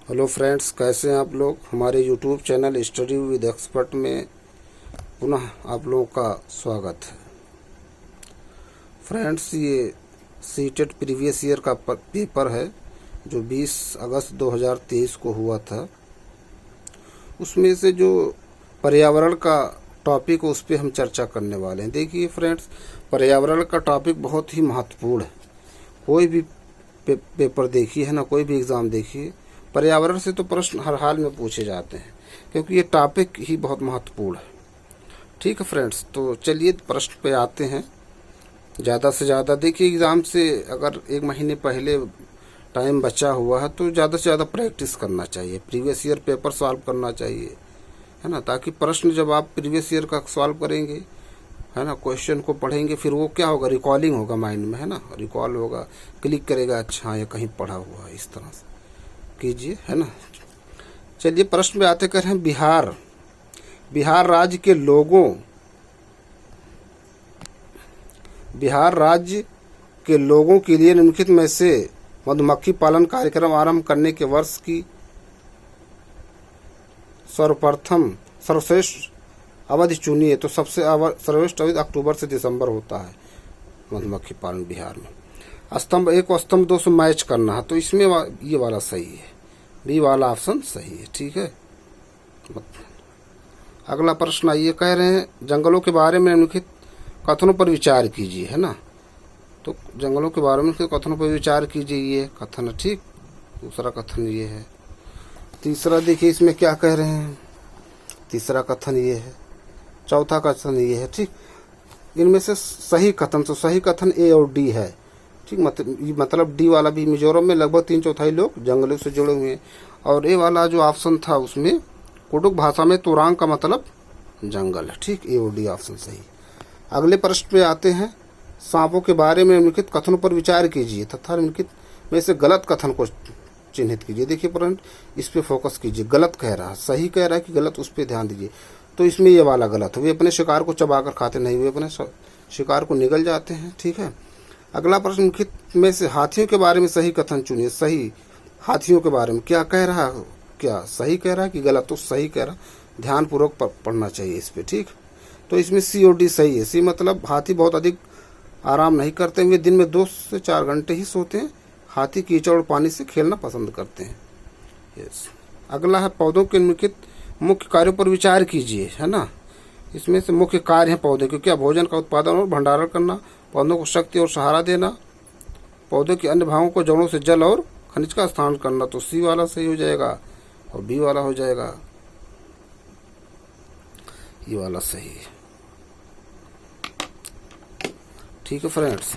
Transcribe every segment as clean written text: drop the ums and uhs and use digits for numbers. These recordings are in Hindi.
हेलो फ्रेंड्स, कैसे हैं आप लोग। हमारे YouTube channel study with expert में पुनः आप लोगों का स्वागत है। फ्रेंड्स, ये सीटेट प्रीवियस ईयर का पेपर है जो 20 अगस्त 2023 को हुआ था। उसमें से जो पर्यावरण का टॉपिक उस पर हम चर्चा करने वाले हैं। देखिए फ्रेंड्स, पर्यावरण का टॉपिक बहुत ही महत्वपूर्ण है। कोई भी पेपर देखिए है ना, कोई भी एग्ज़ाम देखिए, पर्यावरण से तो प्रश्न हर हाल में पूछे जाते हैं क्योंकि ये टॉपिक ही बहुत महत्वपूर्ण है। ठीक है फ्रेंड्स, तो चलिए प्रश्न पे आते हैं। ज़्यादा से ज़्यादा देखिए, एग्ज़ाम से अगर एक महीने पहले टाइम बचा हुआ है तो ज़्यादा से ज़्यादा प्रैक्टिस करना चाहिए, प्रीवियस ईयर पेपर सॉल्व करना चाहिए, है ना। ताकि प्रश्न जब आप प्रीवियस ईयर का सॉल्व करेंगे, है ना, क्वेश्चन को पढ़ेंगे, फिर वो क्या होगा, रिकॉलिंग होगा माइंड में, है ना, रिकॉल होगा, क्लिक करेगा, अच्छा ये कहीं पढ़ा हुआ है, इस तरह से कीजिए, है ना। चलिए प्रश्न में आते कर हैं। बिहार राज्य के लोगों के लिए निम्नलिखित में से मधुमक्खी पालन कार्यक्रम आरंभ करने के वर्ष की सर्वश्रेष्ठ अवधि चुनिए। तो सबसे सर्वश्रेष्ठ अवधि अक्टूबर से दिसंबर होता है मधुमक्खी पालन बिहार में। स्तंभ 1 और स्तंभ 2 से मैच करना है, तो इसमें ये वाला सही है, बी वाला ऑप्शन सही है। ठीक है। अगला प्रश्न आइए, कह रहे हैं जंगलों के बारे में निम्नलिखित कथनों पर विचार कीजिए, है ना। तो जंगलों के बारे में कथनों पर विचार कीजिए, ये कथन है। ठीक, दूसरा कथन ये है। तीसरा देखिए इसमें क्या कह रहे हैं, तीसरा कथन ये है, चौथा कथन ये है। ठीक, इनमें से सही कथन, तो सही कथन ए और डी है। ठीक, मतलब डी वाला भी, मिजोरम में लगभग 3/4 लोग जंगलों से जुड़े हुए हैं। और ए वाला जो ऑप्शन था उसमें कुडुक भाषा में तुरांग का मतलब जंगल है। ठीक, ए और डी ऑप्शन सही। अगले प्रश्न पे आते हैं। सांपों के बारे में निम्नलिखित कथनों पर विचार कीजिए तथा निम्नलिखित में से गलत कथन को चिन्हित कीजिए। देखिए फ्रेंड, इस पे फोकस कीजिए। गलत कह रहा है, सही कह रहा है कि गलत, उस पर ध्यान दीजिए। तो इसमें ये वाला गलत है, वे अपने शिकार को चबाकर खाते नहीं, वे अपने शिकार को निगल जाते हैं। ठीक है। अगला प्रश्न, निम्नलिखित में से हाथियों के बारे में सही कथन चुनिए। सही, हाथियों के बारे में क्या कह रहा है, क्या सही कह रहा है कि गलत, तो सही कह रहा, ध्यानपूर्वक पढ़ना चाहिए इस पे। ठीक, तो इसमें सी और डी सही है। सी मतलब हाथी बहुत अधिक आराम नहीं करते, वे दिन में 2 से 4 घंटे ही सोते हैं। हाथी कीचड़ और पानी से खेलना पसंद करते हैं। यस। अगला है पौधों के निम्नलिखित मुख्य कार्यों पर विचार कीजिए, है ना। इसमें से मुख्य कार्य है पौधे के, क्या भोजन का उत्पादन और भंडारण करना, पौधों को शक्ति और सहारा देना, पौधे के अन्य भागों को जड़ों से जल और खनिज का स्थान करना। तो सी वाला सही हो जाएगा और बी वाला हो जाएगा, ये वाला सही है। ठीक है फ्रेंड्स।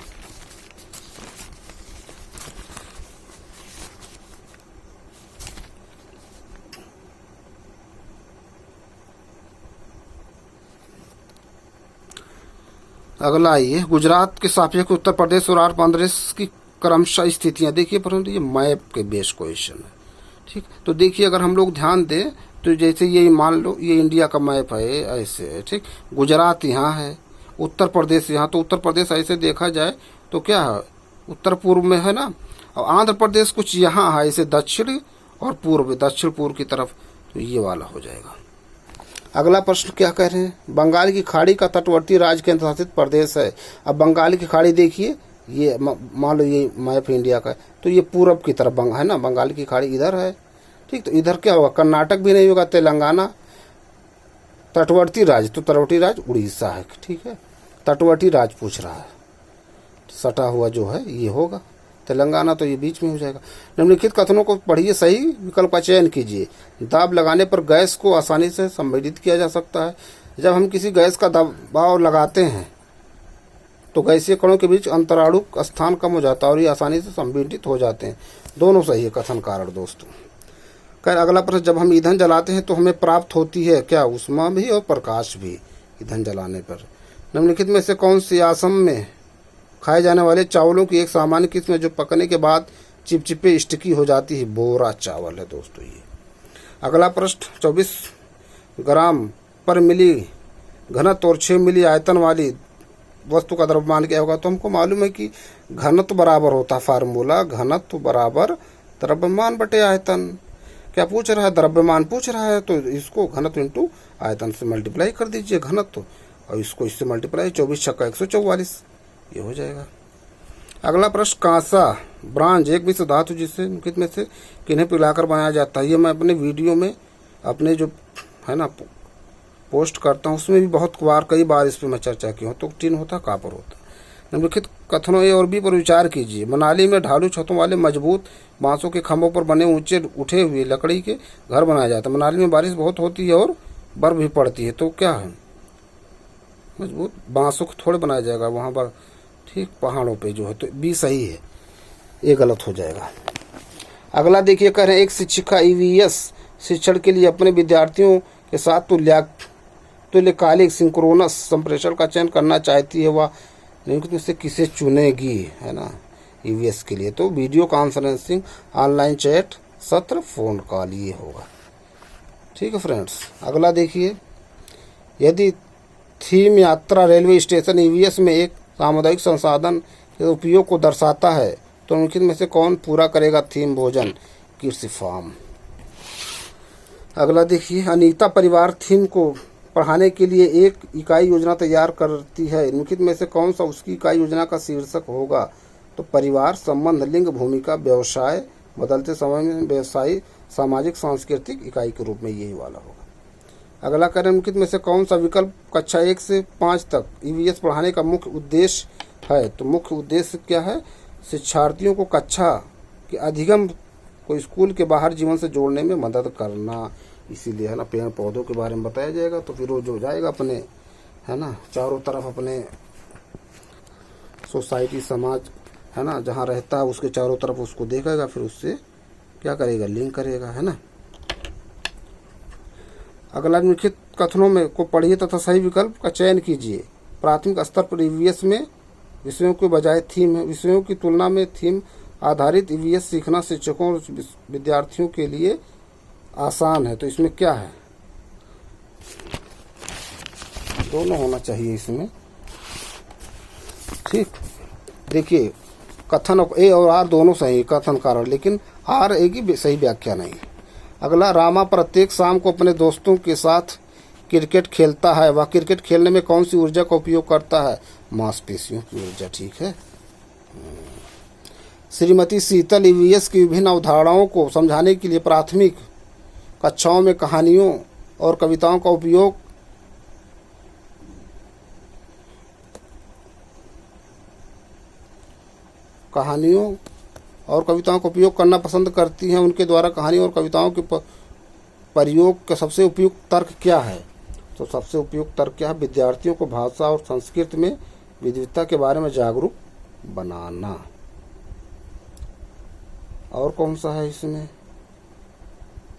अगला आइए, गुजरात के सापेक्ष उत्तर प्रदेश और आंध्र प्रदेश की क्रमशः स्थितियां। देखिए परंतु ये मैप के बेस क्वेश्चन है। ठीक, तो देखिए अगर हम लोग ध्यान दें तो जैसे ये मान लो ये इंडिया का मैप है, ऐसे है। ठीक, गुजरात यहाँ है, उत्तर प्रदेश यहाँ, तो उत्तर प्रदेश ऐसे देखा जाए तो क्या है, उत्तर पूर्व में है ना, और आंध्र प्रदेश कुछ यहाँ है ऐसे दक्षिण और पूर्व, दक्षिण पूर्व की तरफ, तो ये वाला हो जाएगा। अगला प्रश्न क्या कह रहे हैं, बंगाल की खाड़ी का तटवर्ती राज्य केंद्र शासित प्रदेश है। अब बंगाल की खाड़ी देखिए, ये मान लो ये मैप इंडिया का है, तो ये पूरब की तरफ है ना, बंगाल की खाड़ी इधर है। ठीक, तो इधर क्या होगा, कर्नाटक भी नहीं होगा, तेलंगाना। तटवर्ती राज्य, तो तटवर्ती राज्य उड़ीसा है। ठीक है, तटवर्ती राज्य पूछ रहा है, सटा हुआ जो है ये होगा तेलंगाना, तो ये बीच में हो जाएगा। निम्नलिखित कथनों को पढ़िए, सही विकल्प का चयन कीजिए। दाब लगाने पर गैस को आसानी से संवेदित किया जा सकता है। जब हम किसी गैस का दबाव लगाते हैं तो गैसीय कणों के बीच अंतराणुक स्थान कम हो जाता है और ये आसानी से संवेदित हो जाते हैं। दोनों सही है कथन कारण दोस्तों। खैर अगला प्रश्न, जब हम ईंधन जलाते हैं तो हमें प्राप्त होती है क्या, ऊष्मा भी और प्रकाश भी ईंधन जलाने पर। निम्नलिखित में से कौन सी असम में खाए जाने वाले चावलों की एक सामान्य किस्म है जो पकने के बाद चिपचिपे स्टिकी हो जाती है, बोरा चावल है दोस्तों ये। अगला प्रश्न, 24 ग्राम पर मिली घनत्व और 6 मिली आयतन वाली वस्तु का द्रव्यमान क्या होगा। तो हमको मालूम है कि घनत्व बराबर होता है, फार्मूला घनत्व बराबर द्रव्यमान बटे आयतन। क्या पूछ रहा है, द्रव्यमान पूछ रहा है, तो इसको घनत्व इंटू आयतन से मल्टीप्लाई कर दीजिए घनत्व, और इसको इससे मल्टीप्लाई 24 छक्का 144, ये हो जाएगा। अगला प्रश्न, कांसा ब्रांज एक विश्व धातु जिससे निम्नलिखित में से किन्हें पिघलाकर बनाया जाता है। ये मैं अपने वीडियो में अपने जो है ना पोस्ट करता हूँ उसमें भी बहुत बार कई बार इस पर मैं चर्चा की हूँ। तो टिन होता, कापर होता। निम्नलिखित कथनों ए और बी पर विचार कीजिए। मनाली में ढालू छतों वाले मजबूत बांसों के खंभों पर बने ऊंचे उठे हुए लकड़ी के घर बनाया जाता है। मनाली में बारिश बहुत होती है और बर्फ भी पड़ती है, तो क्या है, मजबूत बांसों को थोड़े बनाया जाएगा वहाँ पर, ठीक, पहाड़ों पे जो है। तो बी सही है, ये गलत हो जाएगा। अगला देखिए, कह रहे हैं एक शिक्षिका ईवीएस शिक्षण के लिए अपने विद्यार्थियों के साथ तुल्यकालिक सिंक्रोनस संप्रेषण का चयन करना चाहती है, वह निम्नलिखित में से किसे चुनेगी, है ना, ईवीएस के लिए। तो वीडियो कॉन्फ्रेंसिंग, ऑनलाइन चैट, सत्र, फोन कॉल, ये होगा। ठीक है फ्रेंड्स। अगला देखिए, यदि थीम यात्रा रेलवे स्टेशन ईवीएस में एक सामुदायिक संसाधन के उपयोग को दर्शाता है, तो निम्नलिखित में से कौन पूरा करेगा थीम भोजन, कृषि फार्म। अगला देखिए, अनीता परिवार थीम को पढ़ाने के लिए एक इकाई योजना तैयार करती है, निम्नलिखित में से कौन सा उसकी इकाई योजना का शीर्षक होगा। तो परिवार, संबंध, लिंग, भूमिका, व्यवसाय, बदलते समय में व्यवसायी, सामाजिक सांस्कृतिक इकाई के रूप में यही वाला होगा। अगला करें, निम्नलिखित में से कौन सा विकल्प कक्षा 1 से 5 तक ईवीएस पढ़ाने का मुख्य उद्देश्य है। तो मुख्य उद्देश्य क्या है, शिक्षार्थियों को कक्षा के अधिगम को स्कूल के बाहर जीवन से जोड़ने में मदद करना। इसीलिए है ना, पेड़ पौधों के बारे में बताया जाएगा, तो फिर वो जो जाएगा अपने, है ना, चारों तरफ अपने सोसाइटी, समाज, है ना, जहाँ रहता है उसके चारों तरफ उसको देखेगा, फिर उससे क्या करेगा, लिंक करेगा, है ना। अगला, निम्नलिखित कथनों में को पढ़िए तथा सही विकल्प का चयन कीजिए। प्राथमिक स्तर पर ईवीएस में विषयों के बजाय थीम है, विषयों की तुलना में थीम आधारित ईवीएस सीखना शिक्षकों और विद्यार्थियों के लिए आसान है। तो इसमें क्या है, दोनों होना चाहिए इसमें। ठीक, देखिए कथन ए और आर दोनों सही, कथन कारण, लेकिन आर ए की सही व्याख्या नहीं। अगला, रामा प्रत्येक शाम को अपने दोस्तों के साथ क्रिकेट खेलता है, वह क्रिकेट खेलने में कौन सी ऊर्जा का उपयोग करता है, मांसपेशियों की ऊर्जा। ठीक है। श्रीमती शीतल ईवीएस की विभिन्न अवधारणाओं को समझाने के लिए प्राथमिक कक्षाओं में कहानियों और कविताओं का उपयोग करना पसंद करती हैं। उनके द्वारा कहानियों और कविताओं के प्रयोग का सबसे उपयुक्त तर्क क्या है। तो सबसे उपयुक्त तर्क क्या है, विद्यार्थियों को भाषा और संस्कृति में विविधता के बारे में जागरूक बनाना। और कौन सा है इसमें,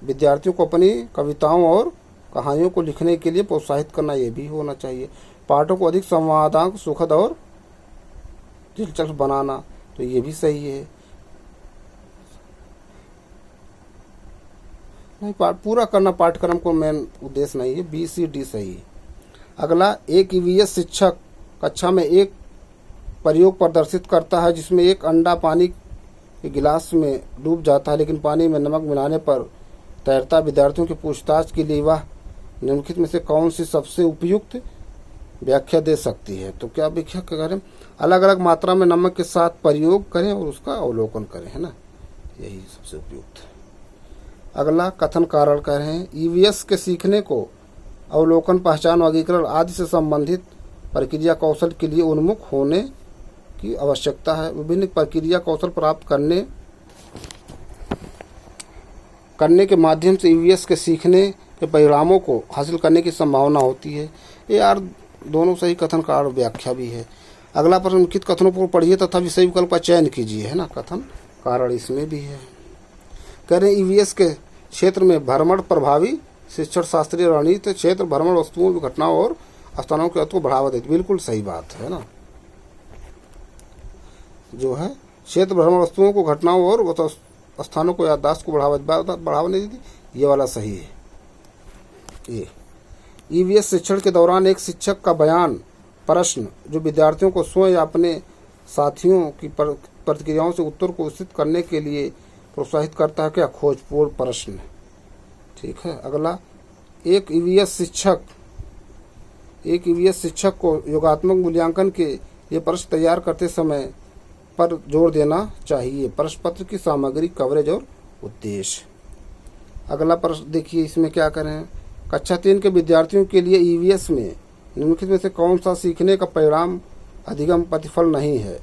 विद्यार्थियों को अपनी कविताओं और कहानियों को लिखने के लिए प्रोत्साहित करना, ये भी होना चाहिए। पाठों को अधिक संवादात्मक, सुखद और दिलचस्प बनाना, तो ये भी सही है। नहीं, पूरा करना पाठ्यक्रम को मेन उद्देश्य नहीं है, बी सी डी सही है। अगला, एक ईवीएस शिक्षक कक्षा में एक प्रयोग प्रदर्शित करता है जिसमें एक अंडा पानी के गिलास में डूब जाता है लेकिन पानी में नमक मिलाने पर तैरता। विद्यार्थियों की पूछताछ के लिए वह निम्नलिखित में से कौन सी सबसे उपयुक्त व्याख्या दे सकती है। तो क्या व्याख्या करें, अलग अलग मात्रा में नमक के साथ प्रयोग करें और उसका अवलोकन करें, है ना, यही सबसे उपयुक्त है। अगला, कथन कारण कह रहे हैं, ईवीएस के सीखने को अवलोकन, पहचान, वर्गीकरण आदि से संबंधित प्रक्रिया कौशल के लिए उन्मुख होने की आवश्यकता है। विभिन्न प्रक्रिया कौशल प्राप्त करने के माध्यम से ईवीएस के सीखने के परिणामों को हासिल करने की संभावना होती है। ये यार दोनों सही कथन कारण व्याख्या भी है। अगला प्रश्न, निम्नलिखित कथनों को पढ़िए तथा विषय विकल्प का चयन कीजिए, है ना, कथन कारण इसमें भी है। कह रहे हैं ईवीएस के क्षेत्र में भ्रमण प्रभावी शिक्षण शास्त्रीय रणनीति, क्षेत्र भ्रमण वस्तुओं, घटनाओं और स्थानों के अर्थ को बढ़ावा देती। बिल्कुल सही बात है ना, जो है क्षेत्र भ्रमण वस्तुओं को, घटनाओं और स्थानों को, याददाश्त को बढ़ावा नहीं देती, ये वाला सही है। ये ईवीएस शिक्षण के दौरान एक शिक्षक का बयान प्रश्न जो विद्यार्थियों को स्वयं या अपने साथियों की प्रतिक्रियाओं से उत्तर को उचित करने के लिए प्रोत्साहित करता है। क्या खोजपूर्ण प्रश्न, ठीक है। अगला, एक ईवीएस शिक्षक को योगात्मक मूल्यांकन के ये प्रश्न तैयार करते समय पर जोर देना चाहिए। प्रश्न पत्र की सामग्री, कवरेज और उद्देश्य। अगला प्रश्न देखिए, इसमें क्या करें। कक्षा 3 के विद्यार्थियों के लिए ईवीएस में निम्नलिखित में से कौन सा सीखने का परिणाम अधिगम प्रतिफल नहीं है।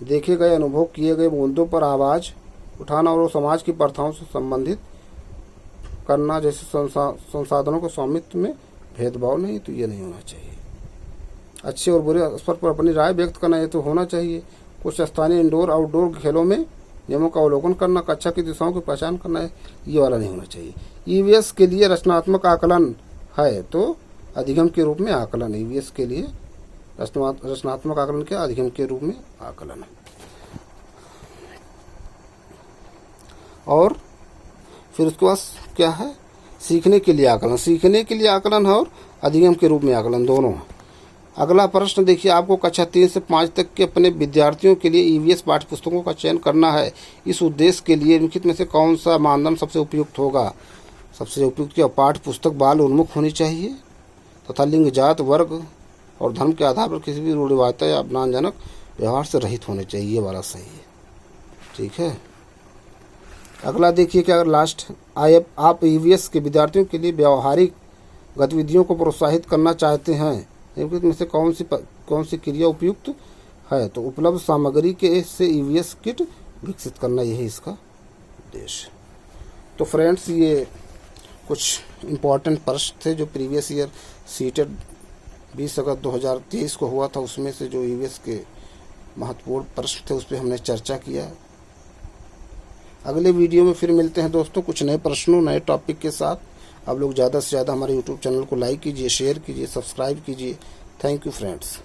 देखे गए, अनुभव किए गए मुद्दों पर आवाज़ उठाना और समाज की प्रथाओं से संबंधित करना, जैसे संसाधनों के स्वामित्व में भेदभाव नहीं, तो ये नहीं होना चाहिए। अच्छे और बुरे स्तर पर अपनी राय व्यक्त करना, ये तो होना चाहिए। कुछ स्थानीय इंडोर आउटडोर खेलों में नियमों का अवलोकन करना, कक्षा की दिशाओं की पहचान करना है, ये वाला नहीं होना चाहिए। ईवीएस के लिए रचनात्मक आकलन है तो अधिगम के रूप में आकलन। ईवीएस के लिए रचनात्मक आकलन के अधिगम के रूप में आकलन। और फिर उसके बाद क्या है, सीखने के लिए आकलन। सीखने के लिए आकलन है और अधिगम के रूप में आकलन, दोनों है। अगला प्रश्न देखिए, आपको कक्षा 3 से 5 तक के अपने विद्यार्थियों के लिए ईवीएस पाठ्य पुस्तकों का चयन करना है। इस उद्देश्य के लिए निम्नलिखित में से कौन सा मानदंड सबसे उपयुक्त होगा। सबसे उपयुक्त क्या, पाठ्य पुस्तक बाल उन्मुख होनी चाहिए तथा लिंग, जात, वर्ग और धर्म के आधार पर किसी भी रूढ़िवादिता या अपमानजनक व्यवहार से रहित होने चाहिए। ये वाला सही है, ठीक है। अगला देखिए क्या, लास्ट, आप ईवीएस के विद्यार्थियों के लिए व्यावहारिक गतिविधियों को प्रोत्साहित करना चाहते हैं। निम्नलिखित में से कौन सी क्रिया उपयुक्त है। तो उपलब्ध सामग्री के से ईवीएस किट विकसित करना, यही इसका उद्देश्य। तो फ्रेंड्स, ये कुछ इम्पोर्टेंट प्रश्न थे जो प्रीवियस ईयर सीटेड 20 अगस्त 2023 को हुआ था, उसमें से जो ईवीएस के महत्वपूर्ण प्रश्न थे उस पर हमने चर्चा किया। अगले वीडियो में फिर मिलते हैं दोस्तों, कुछ नए प्रश्नों, नए टॉपिक के साथ। आप लोग ज़्यादा से ज़्यादा हमारे यूट्यूब चैनल को लाइक कीजिए, शेयर कीजिए, सब्सक्राइब कीजिए। Thank you friends.